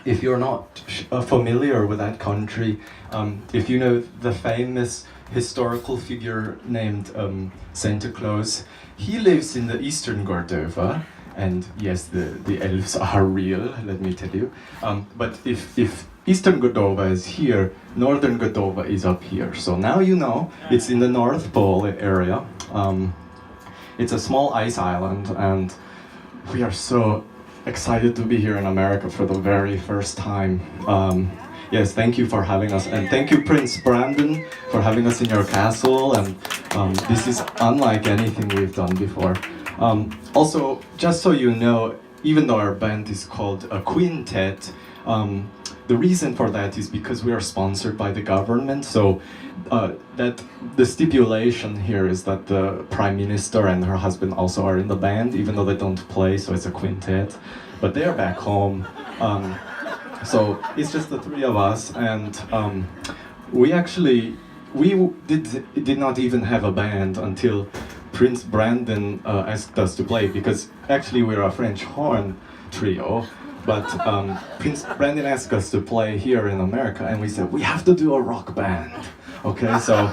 if you're not familiar with that country, if you know the famous historical figure named Santa Claus, he lives in the eastern Gordova, and yes, the elves are real, let me tell you. But if eastern Gordova is here, northern Gordova is up here. So now you know, it's in the North Pole area. It's a small ice island, and we are so excited to be here in America for the very first time. Yes, thank you for having us, and thank you, Prince Brandon, for having us in your castle. And this is unlike anything we've done before. Also, just so you know, even though our band is called a Quintet, the reason for that is because we are sponsored by the government. So that the stipulation here is that the Prime Minister and her husband also are in the band, even though they don't play, so it's a quintet. But they're back home. So it's just the three of us, and we did not even have a band until Prince Brandon asked us to play, because actually we're a French horn trio, but Prince Brandon asked us to play here in America, and we said we have to do a rock band. Okay, so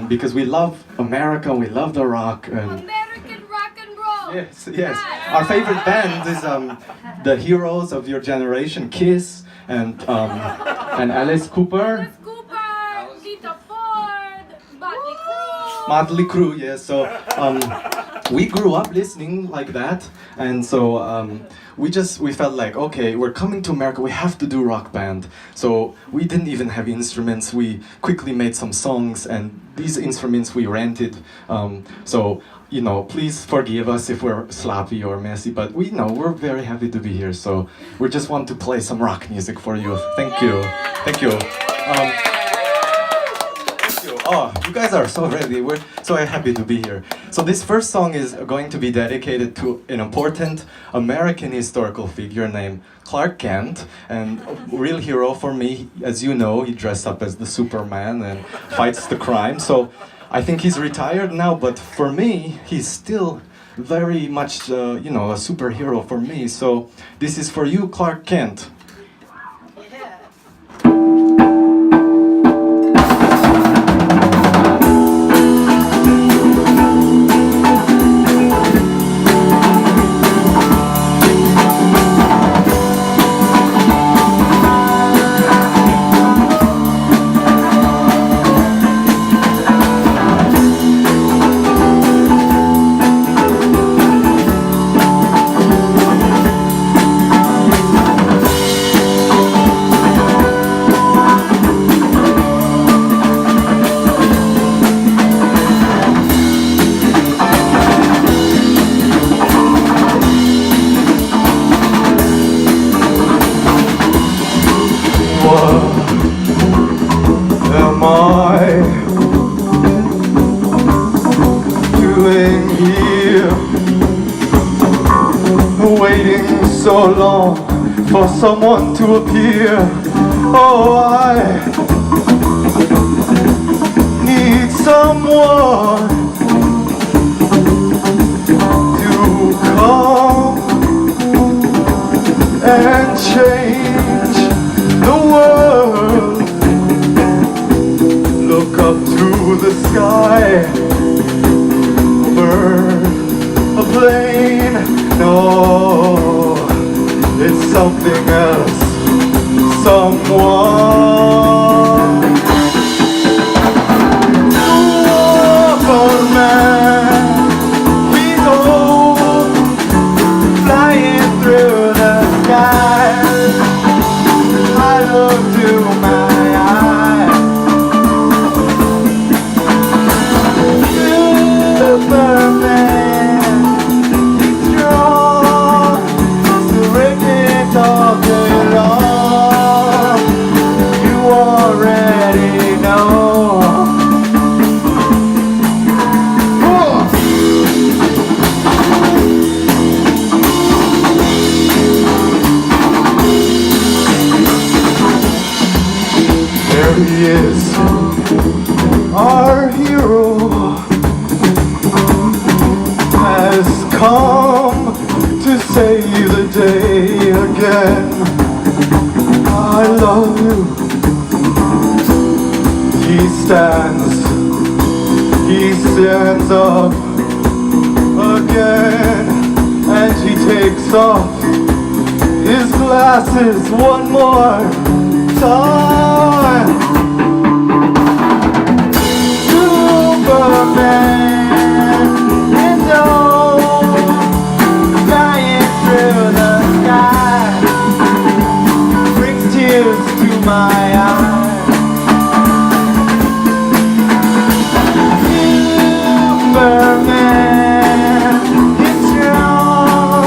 because we love America, we love the rock, and American rock and roll. yes, yes. Our favorite band is the heroes of your generation, Kiss, and Alice Cooper. Alice Cooper, Lita Ford, Motley Crue. Motley Crue, yes. So we grew up listening like that, and so we felt like, okay, we're coming to America, we have to do rock band. So we didn't even have instruments. We quickly made some songs, and these instruments we rented. So you know, please forgive us if we're sloppy or messy, but we know we're very happy to be here. So we just want to play some rock music for you. Thank you, thank you. Oh, you guys are so ready. We're so happy to be here. So this first song is going to be dedicated to an important American historical figure named Clark Kent, and a real hero for me. As you know, he dressed up as the Superman and fights the crime. So I think he's retired now, but for me, he's still very much, you know, a superhero for me. So this is for you, Clark Kent. So long for someone to appear. Oh, I need someone to come and change the world. Look up to the sky, a bird, a plane, no, it's something else, someone. Oh, man, he's old, flying through the sky. I look to my eyes. Superman, he's strong, terrific all day long. You already know. There he is, our hero has come to save the day again. I love you. He stands up again, and he takes off his glasses one more time. Superman is flying through the sky, brings tears to my eyes. Superman is strong,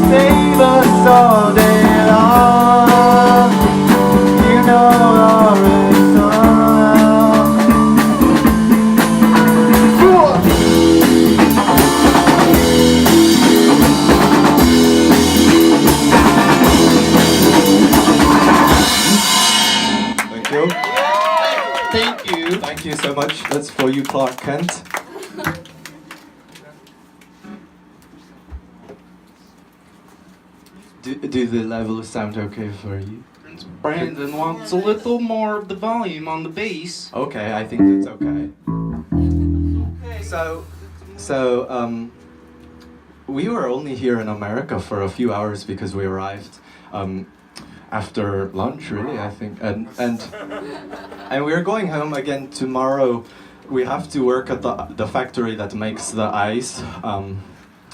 save us all day long. You know our song. Thank you. Thank you. Thank you so much. That's for you, Clark Kent. Do the levels sound okay for you? Brandon wants a little more of the volume on the bass. Okay, I think that's okay. We were only here in America for a few hours because we arrived after lunch, really, I think, and we're going home again tomorrow. We have to work at the factory that makes the ice,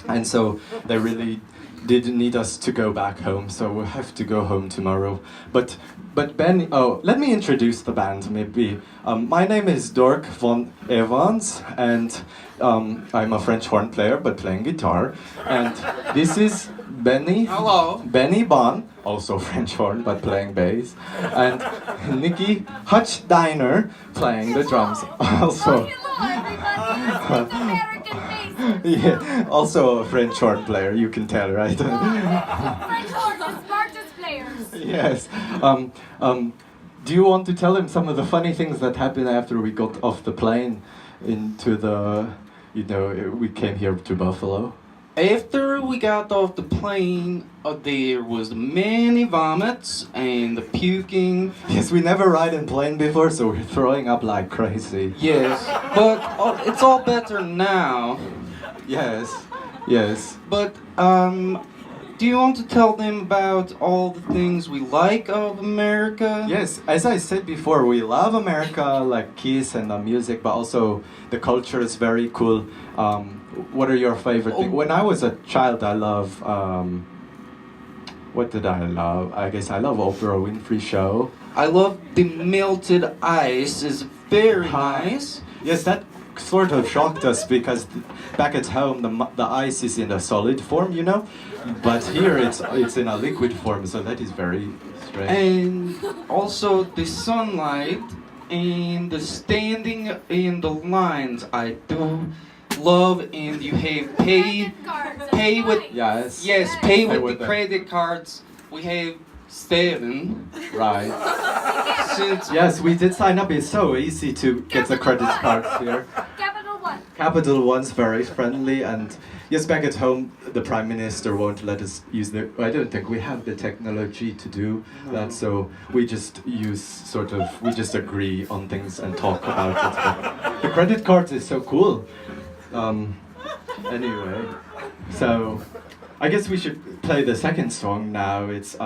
and so they really didn't need us to go back home, so we'll have to go home tomorrow. But Ben, let me introduce the band maybe. My name is Dork von Evans, and I'm a French horn player but playing guitar. And this is Benny. Hello. Benny Bon, also French horn but playing bass, and Nikki Hutchdiner playing the drums. Also. Hello, everybody. It's American bass. Yeah, also a French horn player, you can tell, right? French horn, the smartest players. Yes. Do you want to tell him some of the funny things that happened after we got off the plane into the, we came here to Buffalo? After we got off the plane, there was many vomits and the puking. Yes, we never ride in plane before, so we're throwing up like crazy. Yes, but it's all better now. Yes, yes. But do you want to tell them about all the things we like of America? Yes, as I said before, we love America, like Kiss and the music, but also the culture is very cool. What are your favorite things? When I was a child, I love, what did I love? I guess I love Oprah Winfrey Show. I love the melted ice, is very nice. Yes, that sort of shocked us because back at home the ice is in a solid form, but here it's in a liquid form, so that is very strange. And also the sunlight and the standing in the lines, I do love. And you have pay with pay with the credit cards. We have 7. Right. Since Yes, we did sign up. It's so easy to get the credit cards here. Capital One. Capital One's very friendly, and yes, back at home, the Prime Minister won't let us use I don't think we have the technology to do that, so we just we just agree on things and talk about it. But the credit cards is so cool. Anyway, so I guess we should play the second song now. It's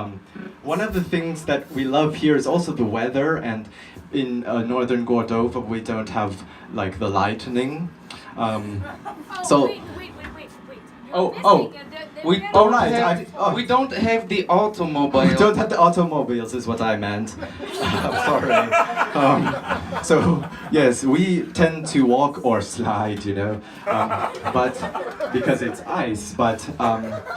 one of the things that we love here is also the weather, and in northern Gordova we don't have like the lightning. So Wait. Oh, we right, don't have the automobile. we don't have the automobiles is what I meant. Sorry. So yes, we tend to walk or slide, but because it's ice. But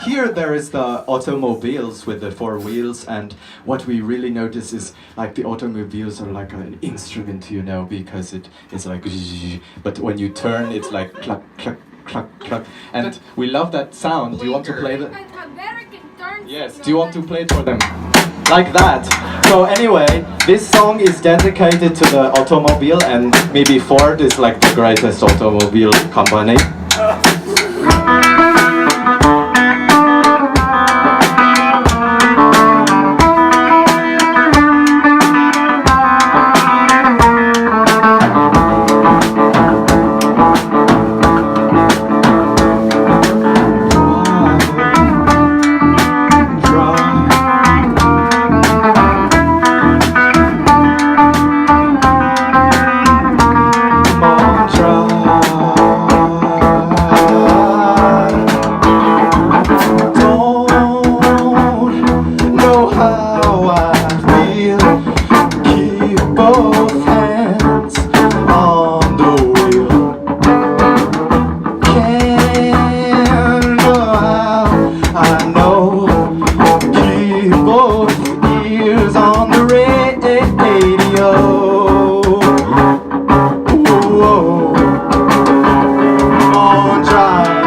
here there is the automobiles with the 4 wheels, and what we really notice is like the automobiles are like an instrument, because it is like, but when you turn, it's like cluck cluck cluck cluck, and we love that sound. Do you want to play the? Yes. Do you want to play it for them? Like that. So anyway, this song is dedicated to the automobile, and maybe Ford is like the greatest automobile company. both ears on the radio. Whoa. On drive.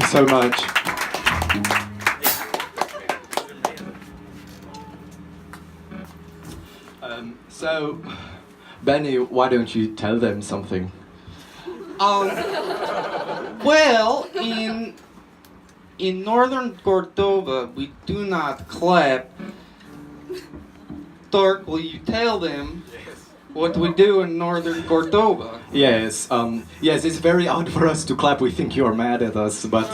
So much. So, Benny, why don't you tell them something? Well, in northern Gordova, we do not clap. Dork, will you tell them what we do in northern Gordova? Yes, yes, it's very odd for us to clap. We think you're mad at us, but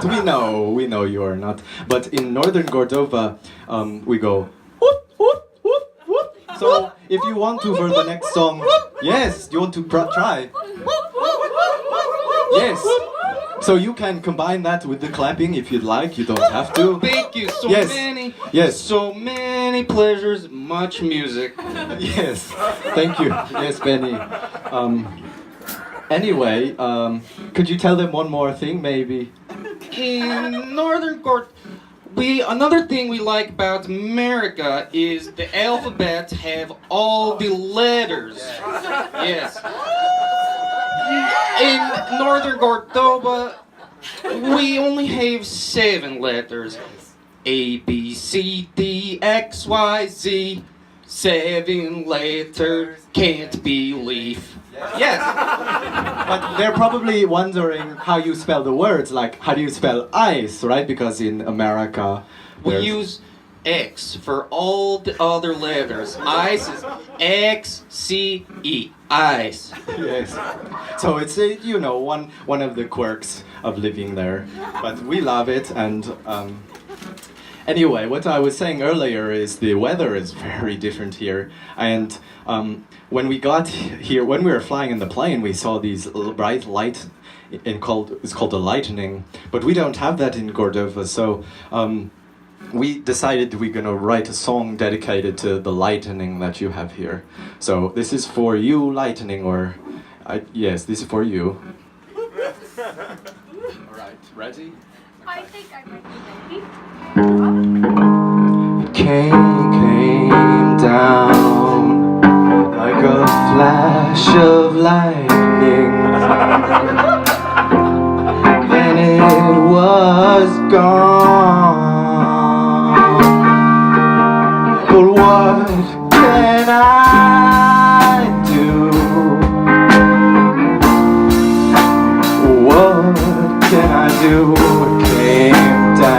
we know you are not. But in northern Gordova, we go whoop whoop whoop whoop. So if you want to for the next song, yes, you want to try. Yes. So you can combine that with the clapping if you'd like. You don't have to. Thank you. So Yes. many. Yes. So many pleasures, much music. Yes, thank you. Yes, Benny. Anyway, could you tell them one more thing, maybe? In northern another thing we like about America is the alphabet have all the letters. Yes. In northern Gordova, we only have 7 letters. A, B, C, D, X, Y, Z. 7 letters, can't believe. Yes. But they're probably wondering how you spell the words, like how do you spell ice, right? Because in America, We there's- use X for all the other letters. Ice is X, C, E. Ice. Yes. So it's one of the quirks of living there, but we love it. And anyway, what I was saying earlier is the weather is very different here. And when we got here, when we were flying in the plane, we saw these bright light. It's called the lightning, but we don't have that in Gordova. So. We decided we're gonna write a song dedicated to the lightning that you have here. So this is for you, lightning, yes, this is for you. All right, ready? I think I might be ready. It came down like a flash of lightning. Then it was gone. But what can I do? What can I do? It came down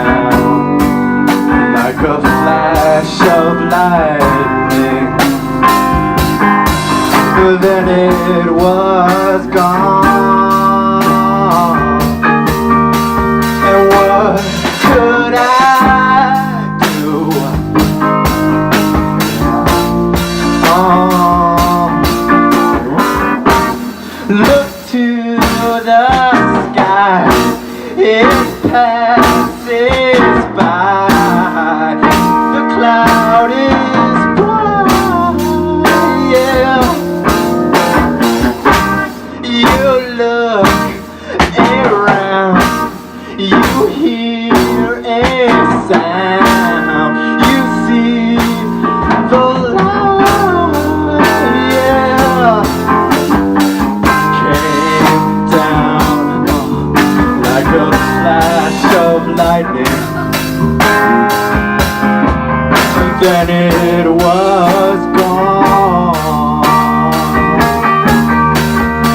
Then it was gone.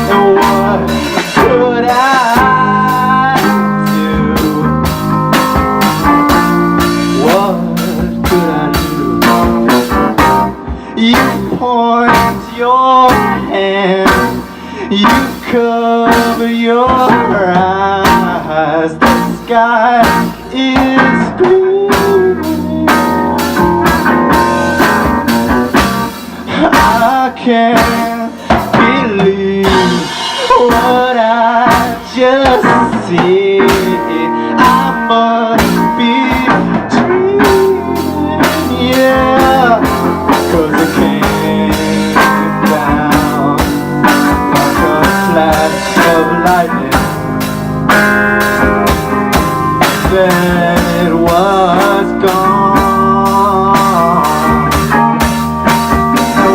And what could I do? What could I do? You point your hand, you cover your eyes. The sky is blue. I can't believe what I just seen. I must be dreaming, yeah. 'Cause it came down like a flash of lightning. Then it was gone.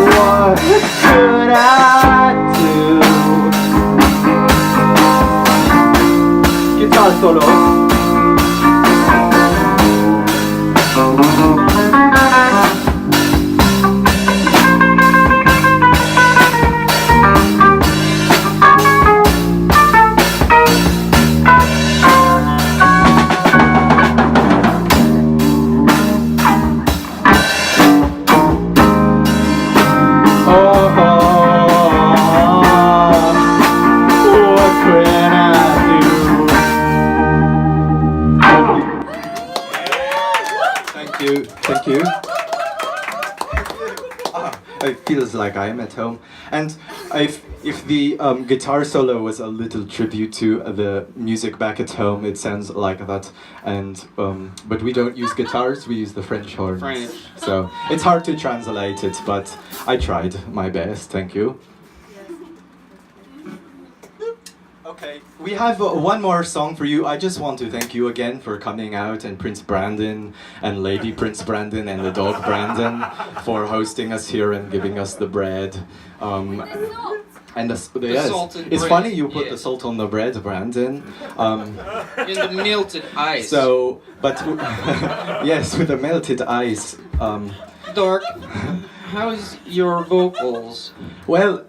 What could I do? Guitar solo. Thank you. It feels like I am at home. And if the guitar solo was a little tribute to the music back at home, it sounds like that. And but we don't use guitars; we use the French horns. French. So it's hard to translate it, but I tried my best. Thank you. Okay, we have one more song for you. I just want to thank you again for coming out, and Prince Brandon and Lady Prince Brandon and the dog Brandon for hosting us here and giving us the bread. And the yes, salted it's bread, funny you put yeah. the salt on the bread, Brandon. In the melted ice. So, but yes, with the melted ice. Dork, how's your vocals? Well,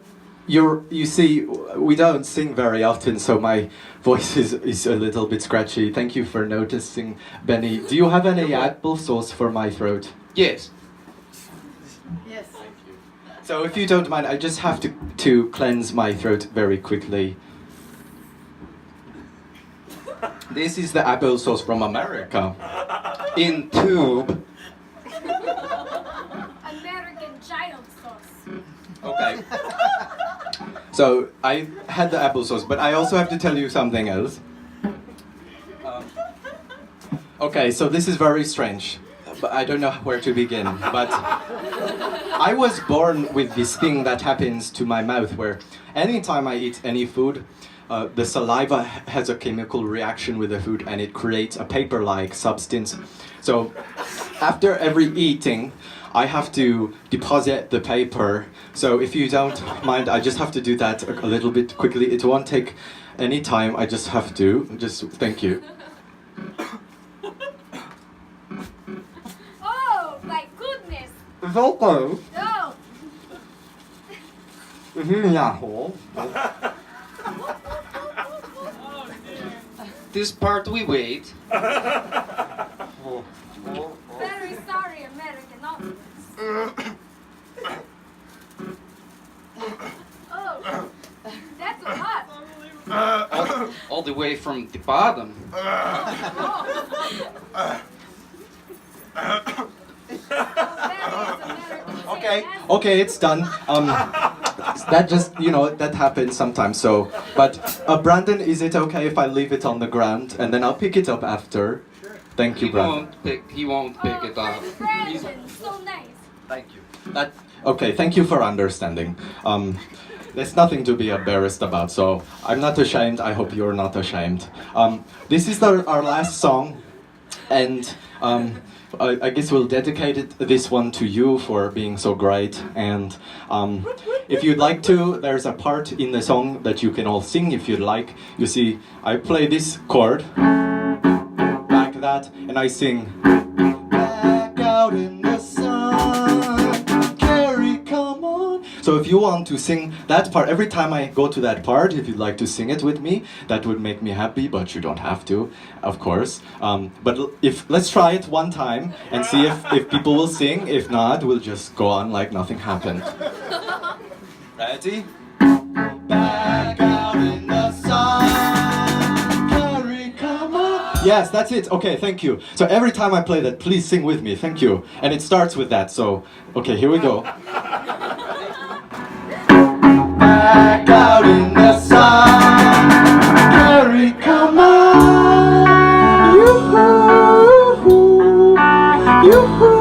you see, we don't sing very often, so my voice is a little bit scratchy. Thank you for noticing, Benny. Do you have any applesauce for my throat? Yes. Yes. So if you don't mind, I just have to cleanse my throat very quickly. This is the applesauce from America. In tube. American child sauce. Okay. So I had the applesauce, but I also have to tell you something else. Okay, so this is very strange, but I don't know where to begin. But I was born with this thing that happens to my mouth, where anytime I eat any food, the saliva has a chemical reaction with the food, and it creates a paper-like substance. So after every eating, I have to deposit the paper. So if you don't mind, I just have to do that a little bit quickly. It won't take any time. I just have to. Thank you. Oh my goodness! Welcome. No! This part we wait. Very sorry, American audience. Oh, that's a lot. All the way from the bottom. Okay, it's done. That just, that happens sometimes. So, but Brandon, is it okay if I leave it on the ground and then I'll pick it up after? Thank you, Brandon. He won't pick it up. Brandon, so nice. Thank you. Okay, thank you for understanding. There's nothing to be embarrassed about, so I'm not ashamed. I hope you're not ashamed. This is our last song, and I guess we'll dedicate this one to you for being so great. And if you'd like to, there's a part in the song that you can all sing if you'd like. You see, I play this chord like that, and I sing. Back out in the sun, Carrie, come on. So if you want to sing that part, every time I go to that part, if you'd like to sing it with me, that would make me happy, but you don't have to, of course. But let's try it one time and see if people will sing. If not, we'll just go on like nothing happened. Ready? Back out in the sun, Carrie, come on. Yes, that's it. Okay, thank you. So every time I play that, please sing with me. Thank you. And it starts with that. So, okay, here we go. Back out in the sun, Carrie, come on. Yoo-hoo, yoo-hoo.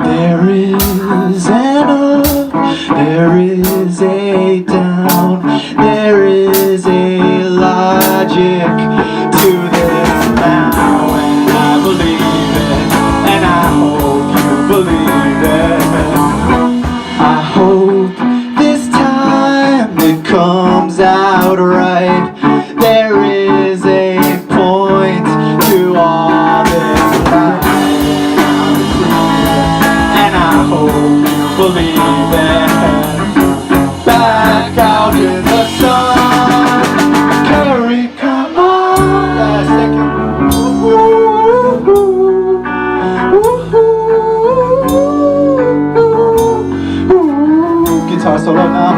There is an up, there is a down, there is a logic to this now, and I believe it, and I hope you believe it. I hope this time it comes out right. There is a point to all this life. Believe it. Back out in the sun, Carrie, come on. Yes, thank you. Guitar solo now.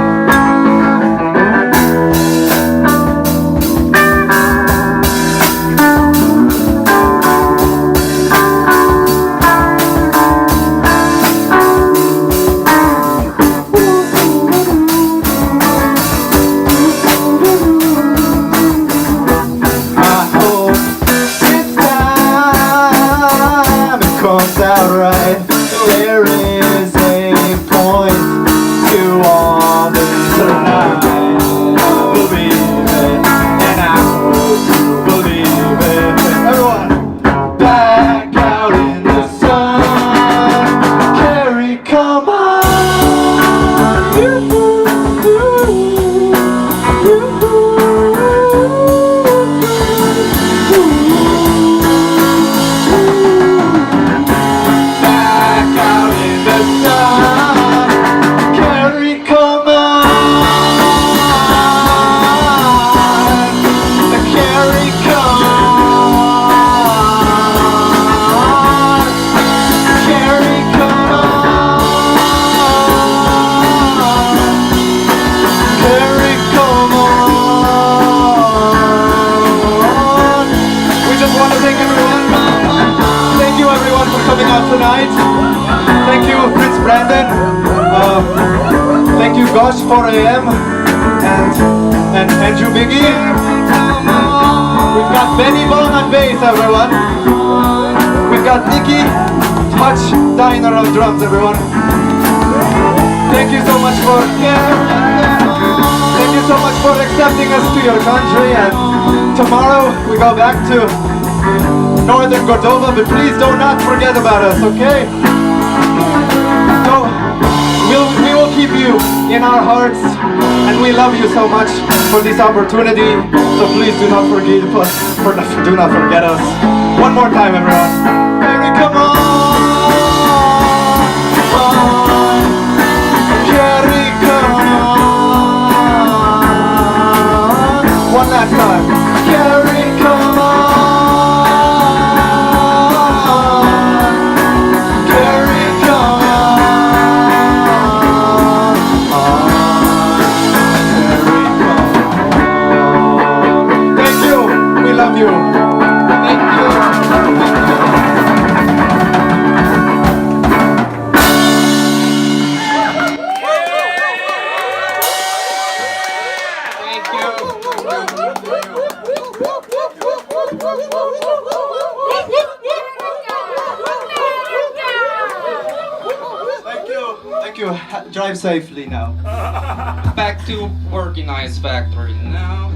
Thank you, Gosh 4am and you, Biggie. We've got Benny Bone on bass, everyone. We've got Nikki, Hutchdiner on drums, everyone. Thank you so much for thank you so much for accepting us to your country. And tomorrow we go back to northern Gordova, but please do not forget about us, okay? We will keep you in our hearts, and we love you so much for this opportunity. So please do not forget us. Do not forget us. One more time, everyone. Carrie, come on, Carrie, come on. One last time. Carrie, come on. Drive safely now. Back to organized factory now.